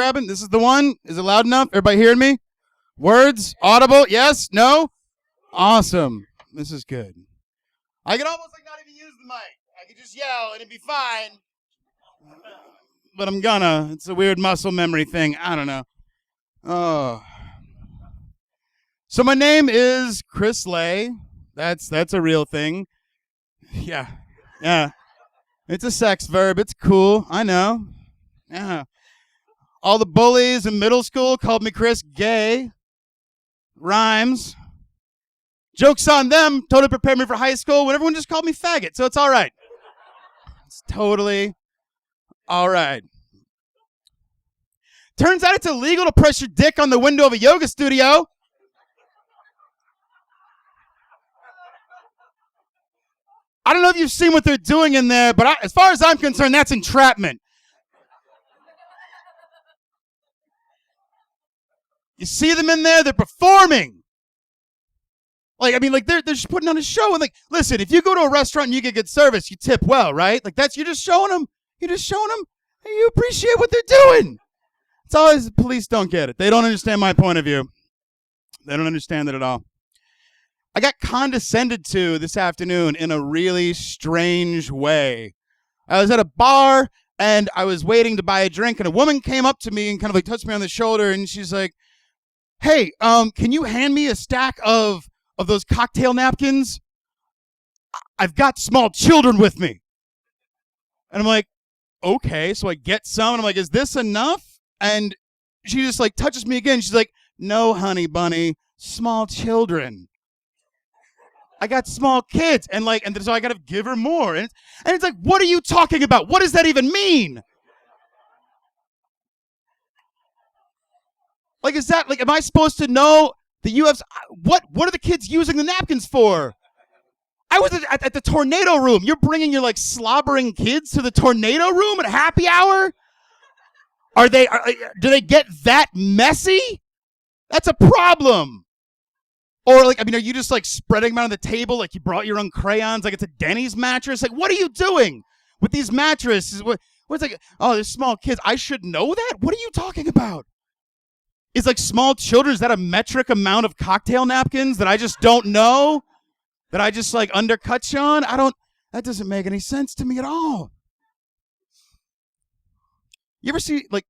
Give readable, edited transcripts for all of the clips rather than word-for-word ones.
grabbing? This is the one? Is it loud enough? Everybody hearing me? Words? Audible? Yes? No? Awesome. This is good. I could almost like not even use the mic. I could just yell and it'd be fine. But I'm gonna. It's a weird muscle memory thing. I don't know. Oh. So my name is Chris Lay. That's a real thing. Yeah. It's a sex verb. It's cool. I know. Yeah. All the bullies in middle school called me Chris Gay. Rhymes. Joke's on them. Totally prepared me for high school when everyone just called me faggot. So it's all right. It's totally all right. Turns out it's illegal to press your dick on the window of a yoga studio. I don't know if you've seen what they're doing in there, but as far as I'm concerned, that's entrapment. You see them in there, they're performing. Like, I mean, like, they're just putting on a show. And, like, listen, if you go to a restaurant and you get good service, you tip well, right? Like, you're just showing them, hey, you appreciate what they're doing. It's always the police don't get it. They don't understand my point of view. They don't understand it at all. I got condescended to this afternoon in a really strange way. I was at a bar, and I was waiting to buy a drink, and a woman came up to me and kind of like touched me on the shoulder, and she's like, hey, can you hand me a stack of those cocktail napkins? I've got small children with me. And I'm like, okay. So I get some, and I'm like, is this enough? And she just like touches me again. She's like, no, honey bunny, small children. I got small kids. And so I got to give her more. And it's like, what are you talking about? What does that even mean? Like, is that, like, am I supposed to know that you have, what are the kids using the napkins for? I was at the tornado room. You're bringing your, like, slobbering kids to the tornado room at happy hour? Do they get that messy? That's a problem. Or, like, I mean, are you just, like, spreading them out on the table like you brought your own crayons like it's a Denny's mattress? Like, what are you doing with these mattresses? What's like, oh, there's small kids. I should know that? What are you talking about? Is, like, small children, is that a metric amount of cocktail napkins that I just don't know? That I just, like, undercut you on? That doesn't make any sense to me at all. You ever see, like,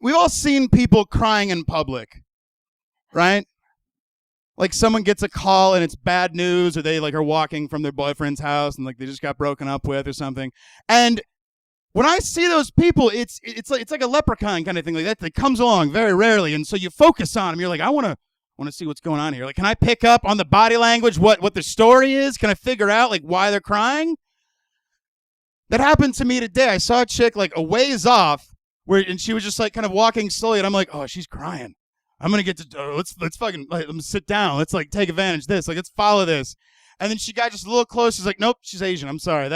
we've all seen people crying in public, right? Like, someone gets a call and it's bad news, or they, like, are walking from their boyfriend's house and, like, they just got broken up with or something. And when I see those people, it's like a leprechaun kind of thing like that. That comes along very rarely, and so you focus on them. You're like, I want to see what's going on here. Like, can I pick up on the body language what the story is? Can I figure out like why they're crying? That happened to me today. I saw a chick like a ways off, and she was just like kind of walking slowly, and I'm like, oh, she's crying. I'm gonna get to let's fucking let them sit down. Let's like take advantage of this. Like, let's follow this. And then she got just a little close. She's like, nope, she's Asian. I'm sorry.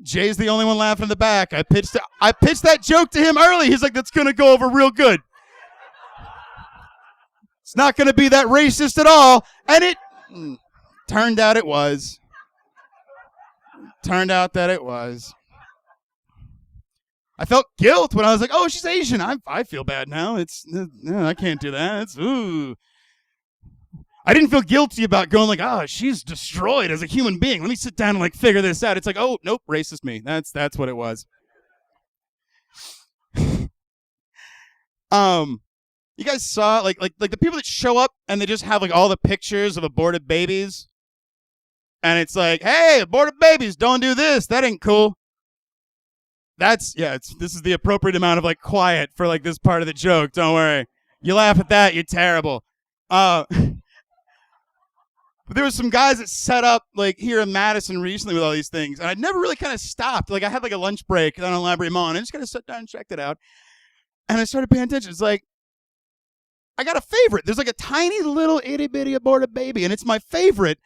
Jay's the only one laughing in the back. I pitched that joke to him early. He's like, that's going to go over real good. It's not going to be that racist at all. And it turned out it was. Turned out that it was. I felt guilt when I was like, oh, she's Asian. I feel bad now. No, I can't do that. It's, ooh. I didn't feel guilty about going like, oh, she's destroyed as a human being. Let me sit down and like figure this out. It's like, oh, nope, racist me. That's what it was. You guys saw like the people that show up and they just have like all the pictures of aborted babies. And it's like, hey, aborted babies, don't do this. That ain't cool. This is the appropriate amount of like quiet for like this part of the joke. Don't worry. You laugh at that, you're terrible. But there was some guys that set up like here in Madison recently with all these things, and I'd never really kind of stopped. Like, I had like a lunch break down on Library Mall, and I just kind of sat down and checked it out. And I started paying attention. It's like, I got a favorite. There's like a tiny little itty bitty aborted baby, and it's my favorite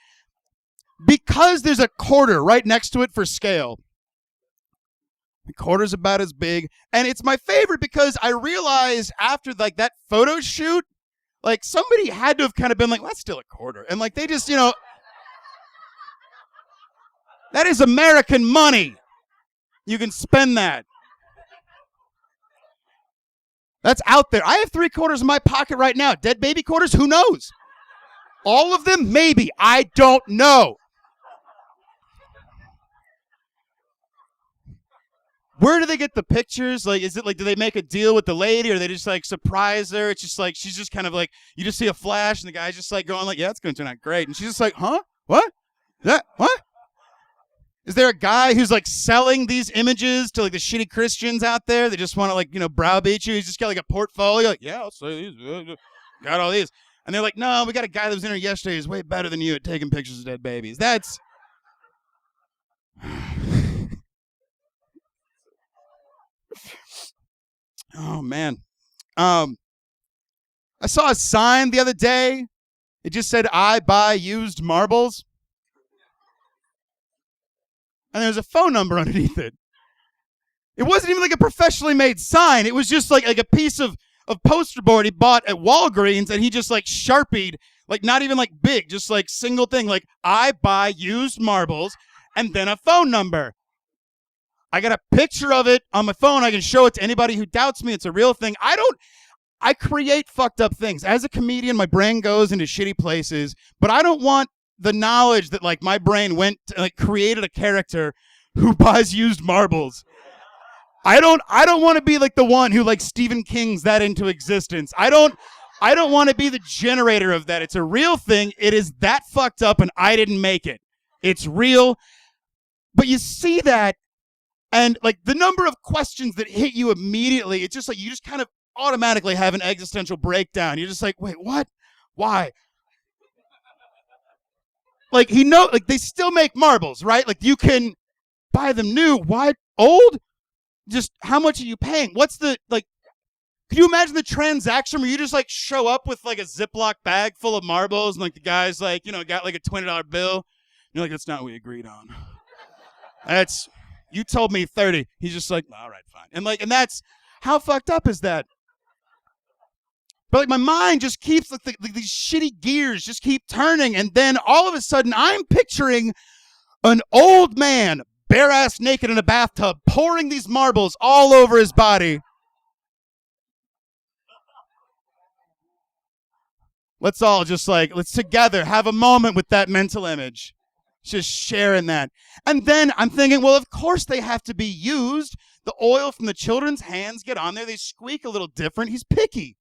because there's a quarter right next to it for scale. The quarter's about as big, and it's my favorite because I realized after like that photo shoot, like, somebody had to have kind of been like, well, that's still a quarter. And, like, they just, that is American money. You can spend that. That's out there. I have 3 quarters in my pocket right now. Dead baby quarters? Who knows? All of them? Maybe. I don't know. Where do they get the pictures? Like, is it like, do they make a deal with the lady, or they just like surprise her? It's just like, she's just kind of like, you just see a flash and the guy's just like going like, yeah, it's going to turn out great. And she's just like, huh? What? That? What? Is there a guy who's like selling these images to like the shitty Christians out there? They just want to like, browbeat you. He's just got like a portfolio. Like, yeah, I'll say these. Got all these. And they're like, no, we got a guy that was in here yesterday who's way better than you at taking pictures of dead babies. That's... Oh, man. I saw a sign the other day. It just said, I buy used marbles. And there was a phone number underneath it. It wasn't even like a professionally made sign. It was just like a piece of poster board he bought at Walgreens, and he just like Sharpied, like not even like big, just like single thing, like I buy used marbles, and then a phone number. I got a picture of it on my phone. I can show it to anybody who doubts me. It's a real thing. I create fucked up things. As a comedian, my brain goes into shitty places, but I don't want the knowledge that like my brain went to, like created a character who buys used marbles. I don't want to be like the one who like Stephen King's that into existence. I don't want to be the generator of that. It's a real thing. It is that fucked up, and I didn't make it. It's real. But you see that, and like the number of questions that hit you immediately, it's just like you just kind of automatically have an existential breakdown. You're just like, wait, what? Why? Like like they still make marbles, right? Like you can buy them new. Why old? Just how much are you paying? What's the, like, can you imagine the transaction where you just like show up with like a Ziploc bag full of marbles, and like the guy's like, got like a $20 bill. You're like, that's not what we agreed on. You told me 30. He's just like, all right, fine. And that's, how fucked up is that? But like my mind just keeps, like these shitty gears just keep turning. And then all of a sudden I'm picturing an old man, bare ass naked in a bathtub, pouring these marbles all over his body. Let's all just like, let's together have a moment with that mental image. Just sharing that. And then I'm thinking, well, of course they have to be used. The oil from the children's hands get on there. They squeak a little different. He's picky.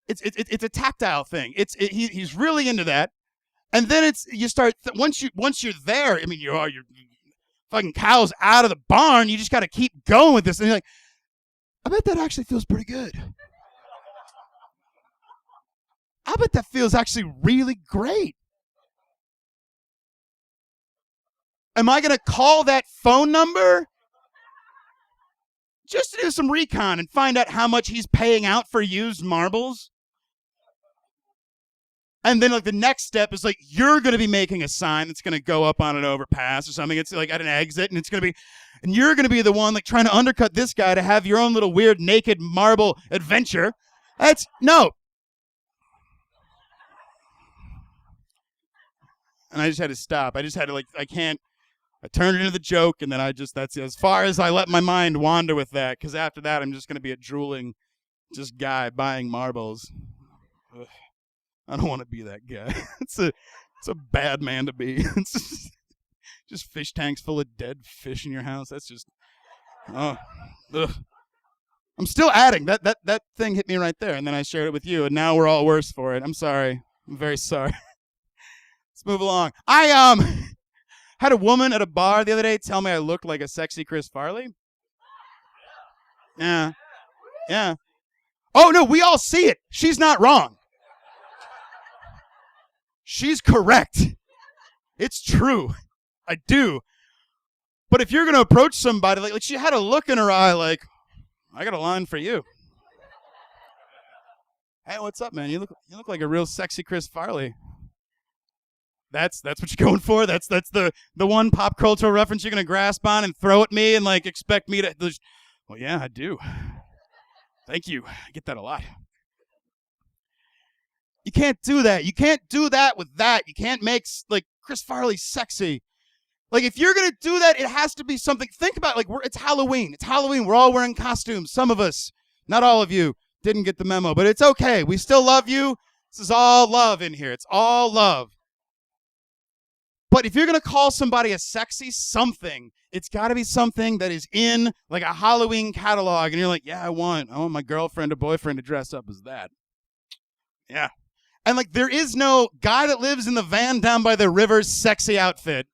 It's a tactile thing. He's really into that. And then you start, once you're there, I mean, you're fucking cows out of the barn. You just got to keep going with this. And you're like, I bet that actually feels pretty good. I bet that feels actually really great. Am I going to call that phone number just to do some recon and find out how much he's paying out for used marbles? And then like the next step is like, you're going to be making a sign that's going to go up on an overpass or something. It's like at an exit, and and you're going to be the one like trying to undercut this guy to have your own little weird naked marble adventure. No. And I just had to stop. I just had to I turned it into the joke, and then that's as far as I let my mind wander with that, because after that I'm just going to be a drooling just guy buying marbles. Ugh. I don't want to be that guy. It's a bad man to be. It's just fish tanks full of dead fish in your house. That's just, ugh. I'm still adding. That thing hit me right there, and then I shared it with you, and now we're all worse for it. I'm sorry. I'm very sorry. Let's move along. I had a woman at a bar the other day tell me I looked like a sexy Chris Farley. Yeah. Oh, no, we all see it. She's not wrong. She's correct. It's true. I do. But if you're going to approach somebody, like she had a look in her eye like, I got a line for you. Hey, what's up, man? You look like a real sexy Chris Farley. That's what you're going for? That's the one pop cultural reference you're going to grasp on and throw at me and like expect me to... Well, yeah, I do. Thank you. I get that a lot. You can't do that. You can't do that with that. You can't make like Chris Farley sexy. Like if you're going to do that, it has to be something. Think about it's Halloween. It's Halloween. We're all wearing costumes. Some of us Not all of you didn't get the memo, but it's okay. We still love you. This is all love in here. It's all love. But if you're going to call somebody a sexy something, it's got to be something that is in like a Halloween catalog. And you're like, yeah, I want my girlfriend or boyfriend to dress up as that. Yeah. And like there is no guy that lives in the van down by the river sexy outfit.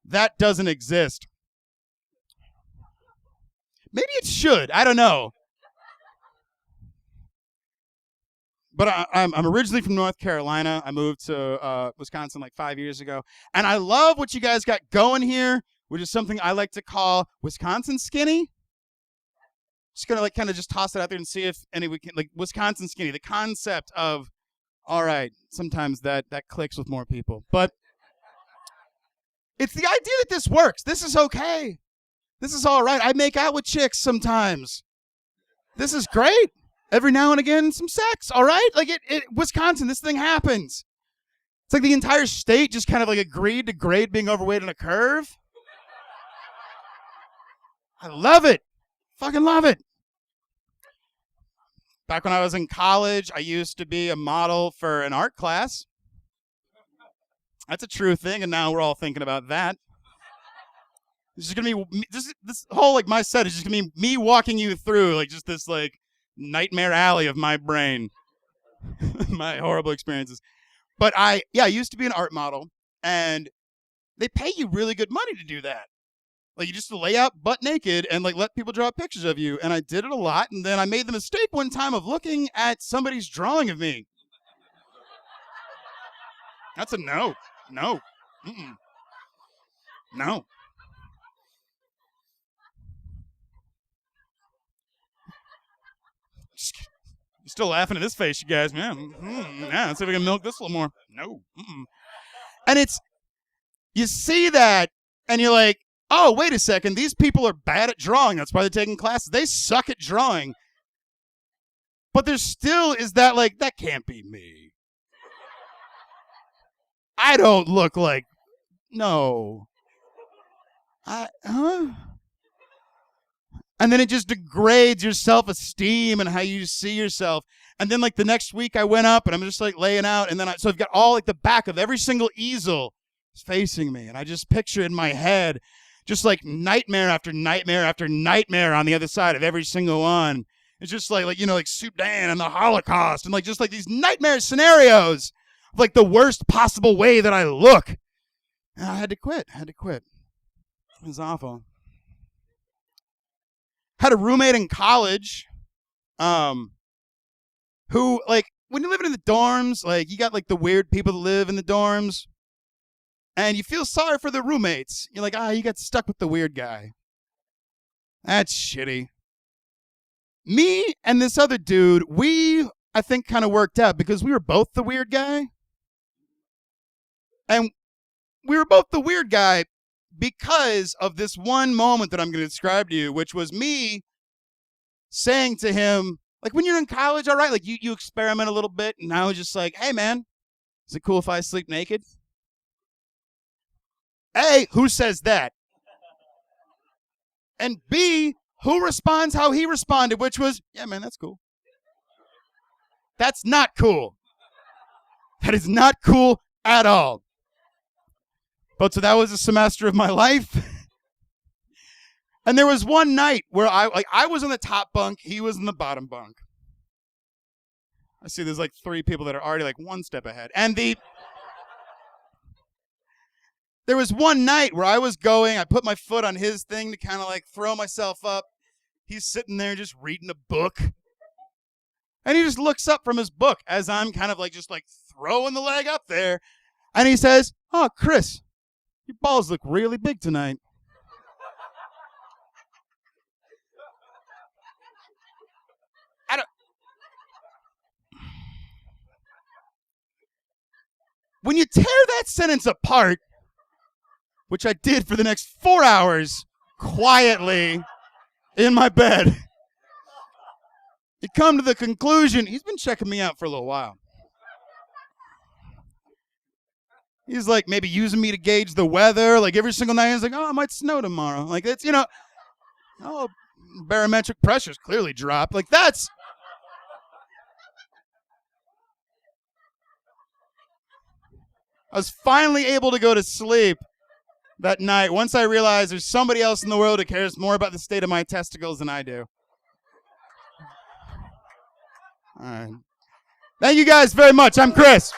That doesn't exist. Maybe it should. I don't know. But I'm originally from North Carolina. I moved to Wisconsin like 5 years ago. And I love what you guys got going here, which is something I like to call Wisconsin skinny. Just going to like kind of just toss it out there and see if we can, like Wisconsin skinny, the concept of, all right, sometimes that clicks with more people. But it's the idea that this works. This is okay. This is all right. I make out with chicks sometimes. This is great. Every now and again, some sex, all right? Like, Wisconsin, this thing happens. It's like the entire state just kind of like agreed to grade being overweight on a curve. I love it. Fucking love it. Back when I was in college, I used to be a model for an art class. That's a true thing, and now we're all thinking about that. This is going to be, this whole, like, my set is just going to be me walking you through, like, just this, like, nightmare alley of my brain. My horrible experiences. But I used to be an art model, and they pay you really good money to do that. Like, you just lay out butt naked and, like, let people draw pictures of you. And I did it a lot, and then I made the mistake one time of looking at somebody's drawing of me. That's a no. No. Mm-mm. No. You're still laughing at this face, you guys, man. Yeah, let's see if we can milk this a little more. No. Mm-mm. And you see that, and you're like, oh, wait a second. These people are bad at drawing. That's why they're taking classes. They suck at drawing. But there still is that, like, that can't be me. I don't look like, no. Huh? And then it just degrades your self-esteem and how you see yourself. And then, like, the next week I went up and I'm just, like, laying out. And then so I've got all, like, the back of every single easel is facing me. And I just picture in my head just, like, nightmare after nightmare after nightmare on the other side of every single one. It's just like you know, like Sudan and the Holocaust. And, like, just, like, these nightmare scenarios of, like, the worst possible way that I look. And I had to quit. It was awful. Had a roommate in college who, like, when you're living in the dorms, like, you got, like, the weird people that live in the dorms, and you feel sorry for the roommates. You're like, you got stuck with the weird guy. That's shitty. Me and this other dude, I think, kind of worked out because we were both the weird guy. And we were both the weird guy because of this one moment that I'm going to describe to you, which was me saying to him, like, when you're in college, all right, like, you experiment a little bit, and I was just like, hey, man, is it cool if I sleep naked? A, who says that? And B, who responds how he responded, which was, yeah, man, that's cool. That's not cool. That is not cool at all. But so that was a semester of my life. And there was one night where I was on the top bunk, he was in the bottom bunk. I see there's like 3 people that are already like one step ahead. And there was one night where I put my foot on his thing to kind of like throw myself up. He's sitting there just reading a book. And he just looks up from his book as I'm kind of like just like throwing the leg up there. And he says, oh, Chris, your balls look really big tonight. When you tear that sentence apart, which I did for the next 4 hours quietly in my bed, you come to the conclusion, he's been checking me out for a little while. He's like maybe using me to gauge the weather. Like every single night he's like, oh, it might snow tomorrow. Like it's, you know, oh, barometric pressure's clearly dropped. Like, that's... I was finally able to go to sleep that night once I realized there's somebody else in the world who cares more about the state of my testicles than I do. All right. Thank you guys very much. I'm Chris.